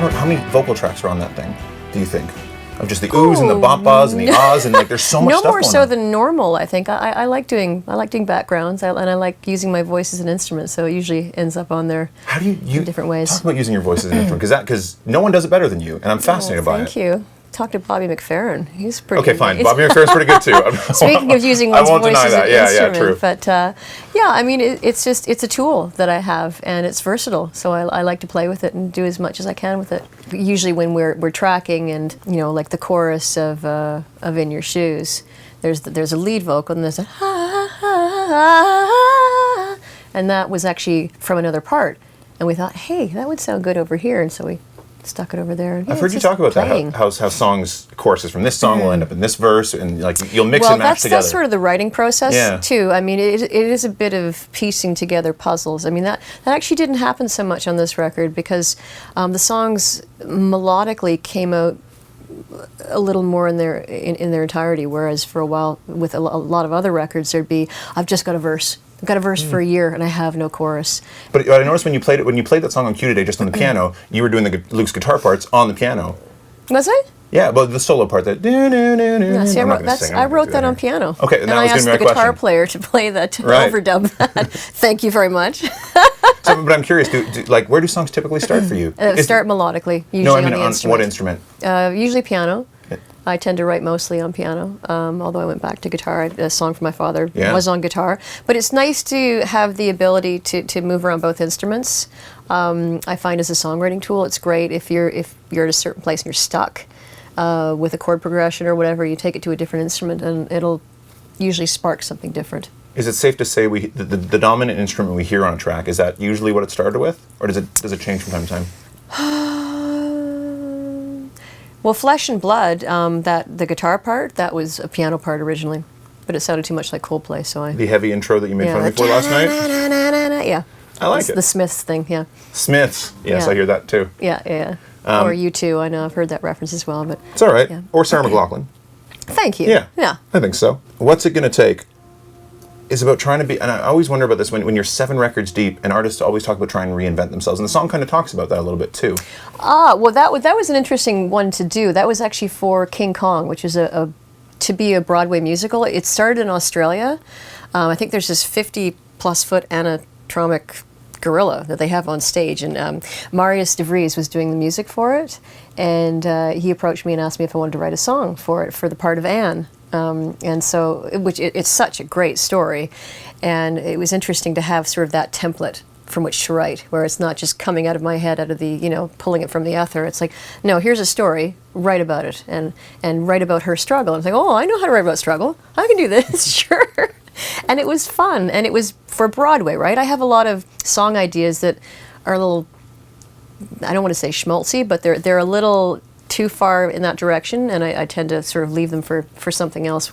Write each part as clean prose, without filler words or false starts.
don't know, how many vocal tracks are on that thing, do you think? Of just the oohs and the bop-bahs and the ahs, and like there's so much stuff going on. No more so than normal, I think. I like doing backgrounds, and I like using my voice as an instrument, so it usually ends up on there. How do you in different ways? Talk about using your voice as an instrument, because no one does it better than you, and I'm fascinated by it. Thank you. Talk to Bobby McFerrin. He's pretty. Okay, fine. Bobby McFerrin's pretty good too. Speaking of using one's voice as an instrument, true. But yeah, I mean, it's a tool that I have, and it's versatile. So I like to play with it and do as much as I can with it. Usually, when we're tracking, and like the chorus of "In Your Shoes," there's a lead vocal, and there's a and that was actually from another part, and we thought, hey, that would sound good over here, and so we stuck it over there. I've heard you talk about that, how songs, choruses from this song will end up in this verse, and like you'll mix and match together. Well, that's sort of the writing process too. I mean, it is a bit of piecing together puzzles. I mean, that actually didn't happen so much on this record because the songs melodically came out a little more in their entirety, whereas for a while with a lot of other records there'd be, I've just got a verse. I've got a verse for a year and I have no chorus. But I noticed when you played that song on Q today just on the piano, you were doing Luke's guitar parts on the piano. Was I? Yeah, but the solo part that. Yeah, see, I wrote that on piano. Okay, and I asked the guitar player to play that, to overdub that. Thank you very much. But I'm curious, where do songs typically start for you? Start melodically, usually no, I mean on the instrument. What instrument? Usually piano. I tend to write mostly on piano, although I went back to guitar. A song from my father was on guitar. But it's nice to have the ability to move around both instruments. I find as a songwriting tool, it's great if you're at a certain place and you're stuck with a chord progression or whatever, you take it to a different instrument and it'll usually spark something different. Is it safe to say the dominant instrument we hear on a track, is that usually what it started with? Or does it change from time to time? Well, Flesh and Blood, the guitar part, that was a piano part originally, but it sounded too much like Coldplay, so I... The heavy intro that you made fun of me for last night? Yeah. I like it. The Smiths thing, yeah. Smiths, yes, I hear that too. Yeah. Or U2, I know, I've heard that reference as well, but... It's all right. Yeah. Or Sarah McLachlan. Thank you. Yeah. I think so. What's it going to take is about trying to be, and I always wonder about this, when you're 7 records deep, and artists always talk about trying to reinvent themselves, and the song kind of talks about that a little bit too. Well, that was an interesting one to do. That was actually for King Kong, which is to be a Broadway musical. It started in Australia. I think there's this 50-plus foot animatronic gorilla that they have on stage, and Marius de Vries was doing the music for it, and he approached me and asked me if I wanted to write a song for it, for the part of Anne. And so, it's such a great story, and it was interesting to have sort of that template from which to write, where it's not just coming out of my head, out of the, pulling it from the ether. It's like, no, here's a story, write about it, and write about her struggle. I'm like, oh, I know how to write about struggle. I can do this, sure. And it was fun, and it was for Broadway, right? I have a lot of song ideas that are a little, I don't want to say schmaltzy, but they're a little too far in that direction, and I tend to sort of leave them for something else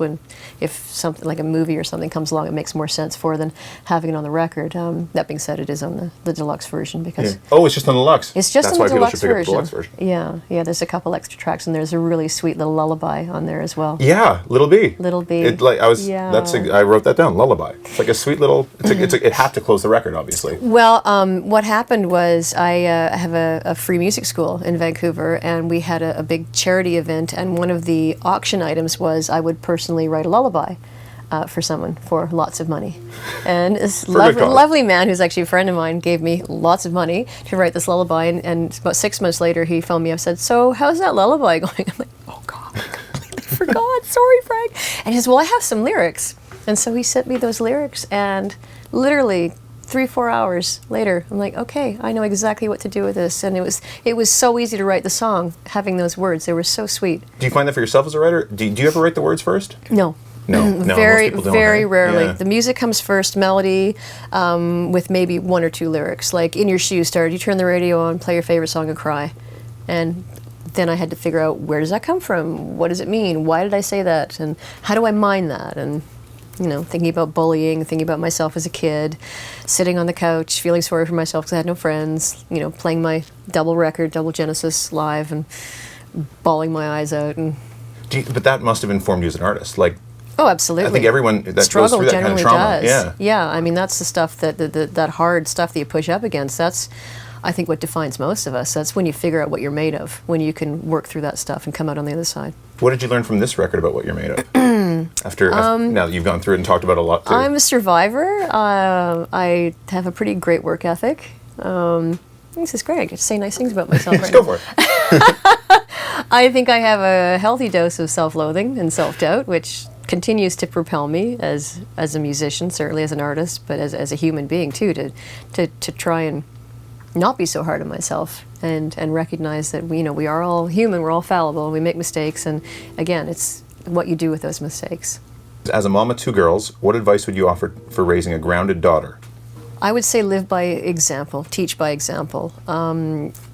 if something like a movie or something comes along, it makes more sense for than having it on the record. That being said, it is on the deluxe version because... Yeah. Oh, it's just on the deluxe? It's just on the deluxe version. That's why people should pick up the deluxe version. Yeah, there's a couple extra tracks, and there's a really sweet little lullaby on there as well. Yeah, Little B. Little B. I wrote that down, lullaby. It's like a sweet little... it had to close the record, obviously. Well, what happened was I have a free music school in Vancouver, and we had a big charity event, and one of the auction items was I would personally write a lullaby for someone for lots of money. And this lovely man, who's actually a friend of mine, gave me lots of money to write this lullaby, and about 6 months later he phoned me up and said, so how's that lullaby going? I'm like, oh God, I completely forgot, sorry Frank. And he says, well, I have some lyrics. And so he sent me those lyrics, and literally 3-4 hours later, I'm like, okay, I know exactly what to do with this. And it was so easy to write the song, having those words. They were so sweet. Do you find that for yourself as a writer? Do you ever write the words first? No. No, very, most people don't, very right? rarely. Yeah. The music comes first, melody, with maybe 1 or 2 lyrics. Like, In Your Shoes started, you turn the radio on, play your favorite song and cry. And then I had to figure out, where does that come from? What does it mean? Why did I say that? And how do I mine that? And thinking about bullying, thinking about myself as a kid, sitting on the couch, feeling sorry for myself because I had no friends, playing my double Genesis live and bawling my eyes out. But that must have informed you as an artist. Oh, absolutely. I think everyone that struggle goes through that kind of trauma. Does. Yeah. I mean, that's the stuff that hard stuff that you push up against. I think, what defines most of us. That's when you figure out what you're made of, when you can work through that stuff and come out on the other side. What did you learn from this record about what you're made of? Now that you've gone through it and talked about it a lot too. I'm a survivor. I have a pretty great work ethic. This is great. I get to say nice things about myself. Let's go for it. I think I have a healthy dose of self-loathing and self-doubt, which continues to propel me as a musician, certainly as an artist, but as a human being too, to try and not be so hard on myself and recognize that we are all human, we're all fallible, we make mistakes, and again, it's what you do with those mistakes. As a mom of 2 girls, what advice would you offer for raising a grounded daughter? I would say live by example, teach by example.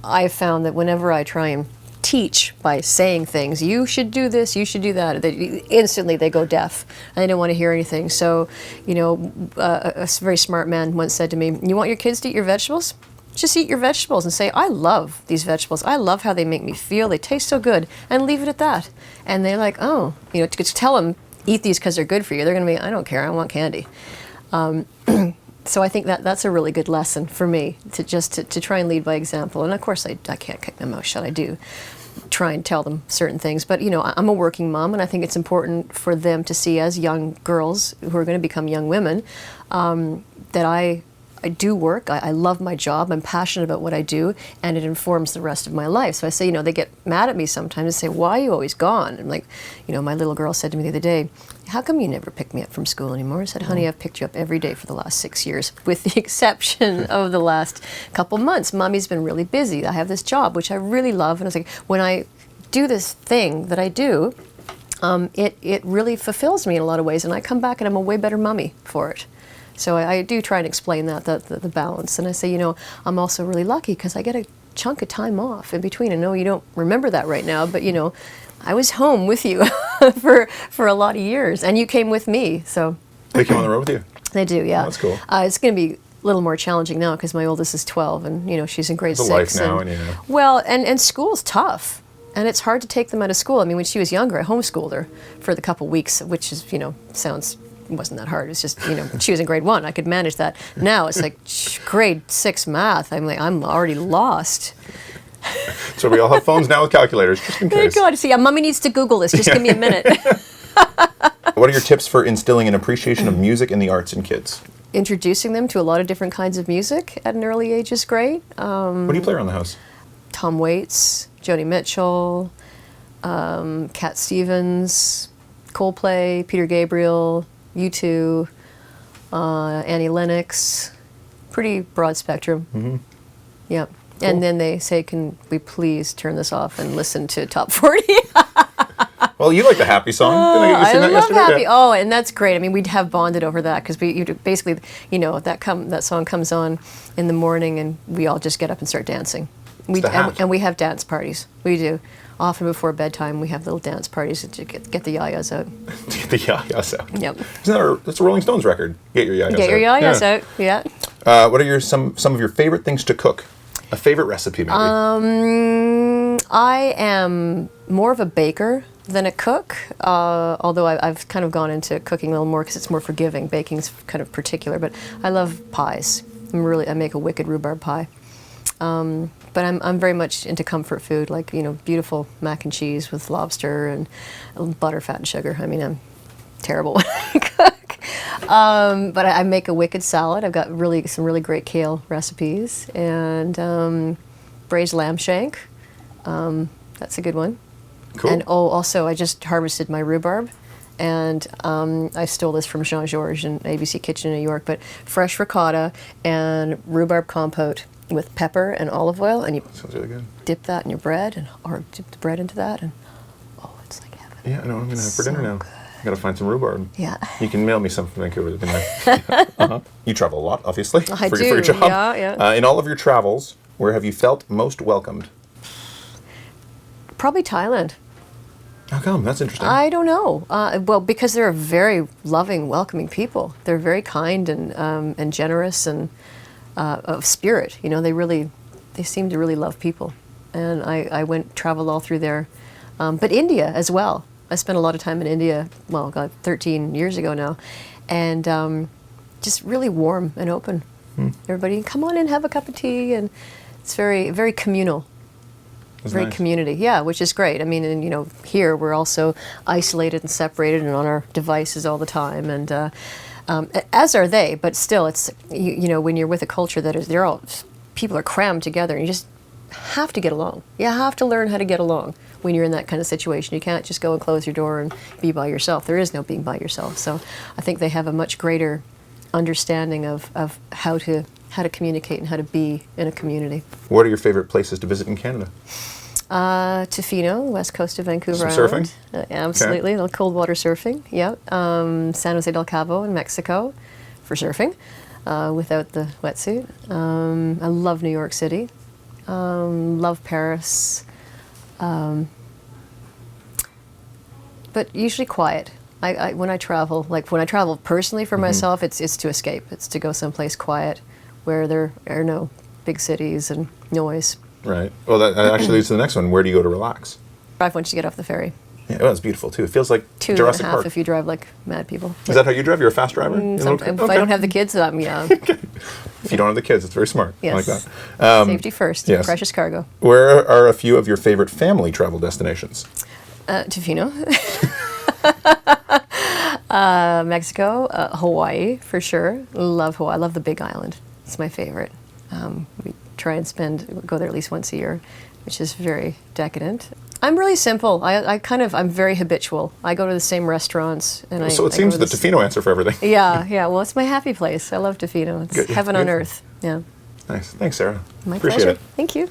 I've found that whenever I try and teach by saying things, you should do this, you should do that, instantly they go deaf and they don't want to hear anything. So, a very smart man once said to me, you want your kids to eat your vegetables? Just eat your vegetables and say, I love these vegetables. I love how they make me feel. They taste so good. And leave it at that. And they're like, oh, to tell them, eat these because they're good for you. They're going to be, I don't care, I want candy. So I think that's a really good lesson for me, to try and lead by example. And of course, I can't keep my mouth shut. I do try and tell them certain things. But, I'm a working mom, and I think it's important for them to see, as young girls who are going to become young women, that I do work. I love my job. I'm passionate about what I do, and it informs the rest of my life. So I say, they get mad at me sometimes and say, why are you always gone? And like, my little girl said to me the other day, how come you never pick me up from school anymore? I said, honey, I've picked you up every day for the last 6 years, with the exception of the last couple months. Mommy's been really busy. I have this job, which I really love. And I was like, when I do this thing that I do, it really fulfills me in a lot of ways. And I come back and I'm a way better mommy for it. So I do try and explain the balance. And I say, I'm also really lucky because I get a chunk of time off in between. I know you don't remember that right now, but, I was home with you for a lot of years, and you came with me. So They come on the road with you? They do, yeah. Oh, that's cool. It's going to be a little more challenging now because my oldest is 12, and, she's in grade 6. Life now, Well, and school's tough. And it's hard to take them out of school. I mean, when she was younger, I homeschooled her for the couple weeks, which is, wasn't that hard. It's just, she was in grade 1. I could manage that. Now it's like grade 6 math. I'm already lost. So we all have phones now with calculators, just in case. Thank God. See, Mommy needs to Google this. Just give me a minute. What are your tips for instilling an appreciation of music and the arts in kids? Introducing them to a lot of different kinds of music at an early age is great. What do you play around the house? Tom Waits, Joni Mitchell, Cat Stevens, Coldplay, Peter Gabriel, U2, Annie Lennox. Pretty broad spectrum. Mm-hmm. Yeah. Cool. And then they say, can we please turn this off and listen to Top 40? Well, you like the Happy song. Didn't I get you sing that yesterday? Happy. Yeah. Oh, and that's great. I mean, we'd have bonded over that because basically, that song comes on in the morning and we all just get up and start dancing. And we have dance parties. We do. Often before bedtime, we have little dance parties to get the yayas out. Get the yayas out. Yep. That's a Rolling Stones record. Get your yayas out. Get your yayas out, yeah. What are some of your favorite things to cook? A favorite recipe, maybe? I am more of a baker than a cook, although I've kind of gone into cooking a little more because it's more forgiving. Baking's kind of particular, but I love pies. I make a wicked rhubarb pie. But I'm very much into comfort food, like, beautiful mac and cheese with lobster and butter, fat, and sugar. I mean, I'm terrible when I cook. But I make a wicked salad. I've got some really great kale recipes. And braised lamb shank. That's a good one. Cool. And also, I just harvested my rhubarb. And I stole this from Jean-Georges in ABC Kitchen in New York. But fresh ricotta and rhubarb compote with pepper and olive oil, and you sounds really good. Dip that in your bread, or dip the bread into that, and it's like heaven. Yeah, I know. I'm gonna have for dinner now. Good. I gotta find some rhubarb. Yeah. You can mail me some from Vancouver. That'd be nice. You travel a lot, obviously. I for do. your job. Yeah. In all of your travels, where have you felt most welcomed? Probably Thailand. How come? That's interesting. I don't know. Well, because they're very loving, welcoming people. They're very kind and generous and of spirit. They seem to really love people. And I traveled all through there. But India as well. I spent a lot of time in India, 13 years ago now. And just really warm and open. Everybody, come on in, have a cup of tea. And It's very, very communal. That's Very nice. community, yeah, which is great. I mean, and here we're also isolated and separated and on our devices all the time, and as are they. But still, it's when you're with a culture that is, people are crammed together, and you just have to get along. You have to learn how to get along when you're in that kind of situation. You can't just go and close your door and be by yourself. There is no being by yourself. So I think they have a much greater understanding of how to communicate and how to be in a community. What are your favorite places to visit in Canada? Tofino, west coast of Vancouver Some Island. surfing? Absolutely, a little cold water surfing. Yeah. San Jose del Cabo in Mexico for surfing without the wetsuit. I love New York City. Love Paris. But usually quiet. When I travel, personally for myself, it's to escape. It's to go someplace quiet where there are no big cities and noise. Right. Well, that actually leads to the next one. Where do you go to relax? Drive once you get off the ferry. Yeah, well, it's beautiful too. It feels like 2.5 Jurassic Park. if you drive like mad people. Is that how you drive? You're a fast driver? Sometimes, if I don't have the kids, yeah. If you don't have the kids, it's very smart. I like Yes. that. Safety first. yes. Precious cargo. Where are a few of your favorite family travel destinations? Tofino. Mexico. Hawaii, for sure. Love Hawaii. I love the Big Island. It's my favorite. We try and go there at least once a year, which is very decadent. I'm really simple. I'm very habitual. I go to the same restaurants, and So it I seems go the to Tofino answer for everything. Yeah. Well, it's my happy place. I love Tofino. It's Good. heaven on Beautiful. earth. Yeah. Nice. Thanks, Sarah. My Appreciate pleasure. it. Thank you.